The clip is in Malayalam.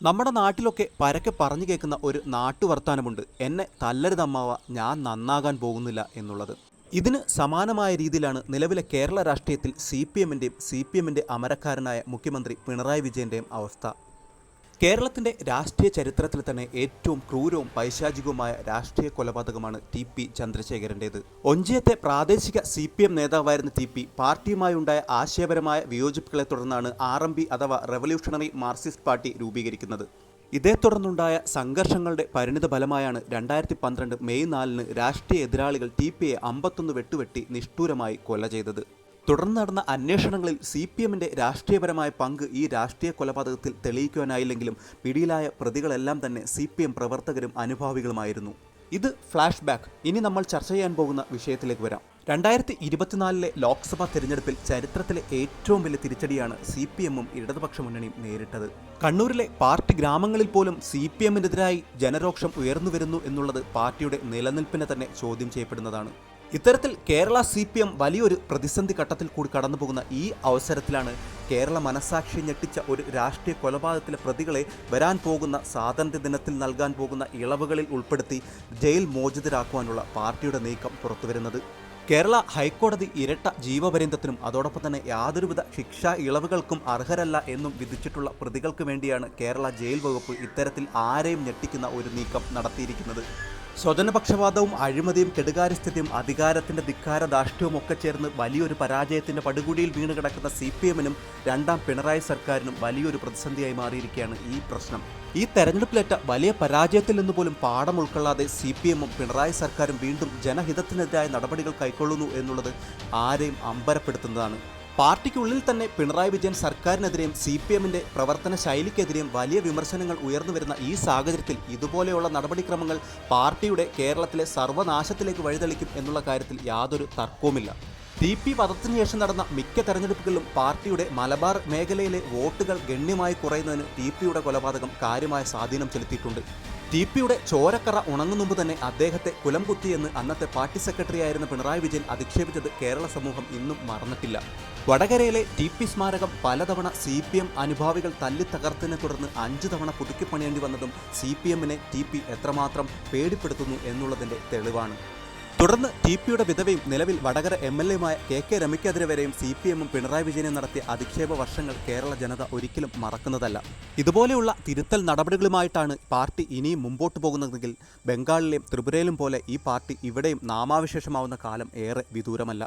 നമ്മുടെ നാട്ടിലൊക്കെ പരക്കെ പറഞ്ഞു കേൾക്കുന്ന ഒരു നാട്ടുവർത്താനമുണ്ട്. എന്നെ തല്ലരുതമ്മാവ, ഞാൻ നന്നാകാൻ പോകുന്നില്ല എന്നുള്ളത്. ഇതിന് സമാനമായ രീതിയിലാണ് നിലവിലെ കേരള രാഷ്ട്രീയത്തിൽ സി പി എമ്മിൻ്റെ അമരക്കാരനായ മുഖ്യമന്ത്രി പിണറായി വിജയൻ്റെയും അവസ്ഥ. കേരളത്തിൻ്റെ രാഷ്ട്രീയ ചരിത്രത്തിൽ തന്നെ ഏറ്റവും ക്രൂരവും പൈശാചികവുമായ രാഷ്ട്രീയ കൊലപാതകമാണ് ടി.പി. ചന്ദ്രശേഖരൻ്റേത്. ഒഞ്ചിയത്തെ പ്രാദേശിക സി.പി.എം നേതാവായിരുന്ന ടി.പി. പാർട്ടിയുമായുണ്ടായ ആശയപരമായ വിയോജിപ്പുകളെ തുടർന്നാണ് ആർ.എം.പി. അഥവാ റവല്യൂഷണറി മാർക്സിസ്റ്റ് പാർട്ടി രൂപീകരിക്കുന്നത്. ഇതേ തുടർന്നുണ്ടായ സംഘർഷങ്ങളുടെ പരിണിത ഫലമായാണ് 2012 മെയ് 4-ന് രാഷ്ട്രീയ എതിരാളികൾ ടി.പി.യെ 51 വെട്ടുവെട്ടി നിഷ്ഠൂരമായി കൊല ചെയ്തത്. തുടർന്ന് നടന്ന അന്വേഷണങ്ങളിൽ സി.പി.എമ്മിൻ്റെ രാഷ്ട്രീയപരമായ പങ്ക് ഈ രാഷ്ട്രീയ കൊലപാതകത്തിൽ തെളിയിക്കുവാനായില്ലെങ്കിലും പിടിയിലായ പ്രതികളെല്ലാം തന്നെ സി.പി.എം പ്രവർത്തകരും അനുഭാവികളുമായിരുന്നു. ഇത് ഫ്ലാഷ് ബാക്ക്. ഇനി നമ്മൾ ചർച്ച ചെയ്യാൻ പോകുന്ന വിഷയത്തിലേക്ക് വരാം. 2024 ലോക്സഭാ തെരഞ്ഞെടുപ്പിൽ ചരിത്രത്തിലെ ഏറ്റവും വലിയ തിരിച്ചടിയാണ് സി.പി.എമ്മും ഇടതുപക്ഷ മുന്നണിയും നേരിട്ടത്. കണ്ണൂരിലെ പാർട്ടി ഗ്രാമങ്ങളിൽ പോലും സി.പി.എമ്മിനെതിരായി ജനരോക്ഷം ഉയർന്നുവരുന്നു എന്നുള്ളത് പാർട്ടിയുടെ നിലനിൽപ്പിനെ തന്നെ ചോദ്യം ചെയ്യപ്പെടുന്നതാണ്. ഇത്തരത്തിൽ കേരള സി.പി.എം വലിയൊരു പ്രതിസന്ധി ഘട്ടത്തിൽ കൂടി കടന്നുപോകുന്ന ഈ അവസരത്തിലാണ് കേരള മനസാക്ഷി ഞെട്ടിച്ച ഒരു രാഷ്ട്രീയ കൊലപാതകത്തിലെ പ്രതികളെ വരാൻ പോകുന്ന സ്വാതന്ത്ര്യ ദിനത്തിൽ നൽകാൻ പോകുന്ന ഇളവുകളിൽ ഉൾപ്പെടുത്തി ജയിൽ മോചിതരാക്കുവാനുള്ള പാർട്ടിയുടെ നീക്കം പുറത്തുവരുന്നത്. കേരള ഹൈക്കോടതി ഇരട്ട ജീവപര്യന്തത്തിനും അതോടൊപ്പം തന്നെ യാതൊരുവിധ ശിക്ഷാ ഇളവുകൾക്കും അർഹരല്ല എന്നും വിധിച്ചിട്ടുള്ള പ്രതികൾക്ക് വേണ്ടിയാണ് കേരള ജയിൽ വകുപ്പ് ഇത്തരത്തിൽ ആരെയും ഞെട്ടിക്കുന്ന ഒരു നീക്കം നടത്തിയിരിക്കുന്നത്. സ്വജനപക്ഷപാതവും അഴിമതിയും കെടുകാര്യസ്ഥിതിയും അധികാരത്തിൻ്റെ ധിക്കാര ധാർഷ്ട്യവും ഒക്കെ ചേർന്ന് വലിയൊരു പരാജയത്തിൻ്റെ പടുകുഴിയിൽ വീണ് കിടക്കുന്ന സി.പി.എമ്മിനും രണ്ടാം പിണറായി സർക്കാരിനും വലിയൊരു പ്രതിസന്ധിയായി മാറിയിരിക്കുകയാണ് ഈ പ്രശ്നം. ഈ തെരഞ്ഞെടുപ്പിലേറ്റ വലിയ പരാജയത്തിൽ നിന്ന് പോലും പാഠം ഉൾക്കൊള്ളാതെ സി.പി.എമ്മും പിണറായി സർക്കാരും വീണ്ടും ജനഹിതത്തിനെതിരായ നടപടികൾ കൈക്കൊള്ളുന്നു എന്നുള്ളത് ആരെയും അമ്പരപ്പെടുത്തുന്നതാണ്. പാർട്ടിക്കുള്ളിൽ തന്നെ പിണറായി വിജയൻ സർക്കാരിനെതിരെയും സി.പി.എമ്മിൻ്റെ പ്രവർത്തന ശൈലിക്കെതിരെയും വലിയ വിമർശനങ്ങൾ ഉയർന്നു വരുന്ന ഈ സാഹചര്യത്തിൽ ഇതുപോലെയുള്ള നടപടിക്രമങ്ങൾ പാർട്ടിയുടെ കേരളത്തിലെ സർവ്വനാശത്തിലേക്ക് വഴിതെളിക്കും എന്നുള്ള കാര്യത്തിൽ യാതൊരു തർക്കവുമില്ല. ടി.പി. വധത്തിനു ശേഷം നടന്ന മിക്ക തെരഞ്ഞെടുപ്പുകളിലും പാർട്ടിയുടെ മലബാർ മേഖലയിലെ വോട്ടുകൾ ഗണ്യമായി കുറയുന്നതിന് ടി.പിയുടെ കൊലപാതകം കാര്യമായ സ്വാധീനം ചെലുത്തിയിട്ടുണ്ട്. ടി.പിയുടെ ചോരക്കറ ഉണങ്ങും മുമ്പ് തന്നെ അദ്ദേഹത്തെ കുലം കുത്തിയെന്ന് അന്നത്തെ പാർട്ടി സെക്രട്ടറി ആയിരുന്ന പിണറായി വിജയൻ അധിക്ഷേപിച്ചത് കേരള സമൂഹം ഇന്നും മറന്നിട്ടില്ല. വടകരയിലെ ടി.പി. സ്മാരകം പലതവണ സി.പി.എം അനുഭാവികൾ തല്ലിത്തകർത്തതിനെ തുടർന്ന് 5 തവണ പുതുക്കിപ്പണിയേണ്ടി വന്നതും സി.പി.എമ്മിനെ ടി.പി. എത്രമാത്രം പേടിപ്പെടുത്തുന്നു എന്നുള്ളതിൻ്റെ തെളിവാണ്. തുടർന്ന് ടി.പിയുടെ വിധവയും നിലവിൽ വടകര എം.എൽ.എയുമായ കെ രമയ്ക്കെതിരെ വരെയും സി.പി.എമ്മും പിണറായി വിജയനും നടത്തിയ അധിക്ഷേപ വർഷങ്ങൾ കേരള ജനത ഒരിക്കലും മറക്കുന്നതല്ല. ഇതുപോലെയുള്ള തിരുത്തൽ നടപടികളുമായിട്ടാണ് പാർട്ടി ഇനിയും മുമ്പോട്ട് പോകുന്നതെങ്കിൽ ബംഗാളിലെയും ത്രിപുരയിലും പോലെ ഈ പാർട്ടി ഇവിടെയും നാമാവിശേഷമാവുന്ന കാലം ഏറെ വിദൂരമല്ല.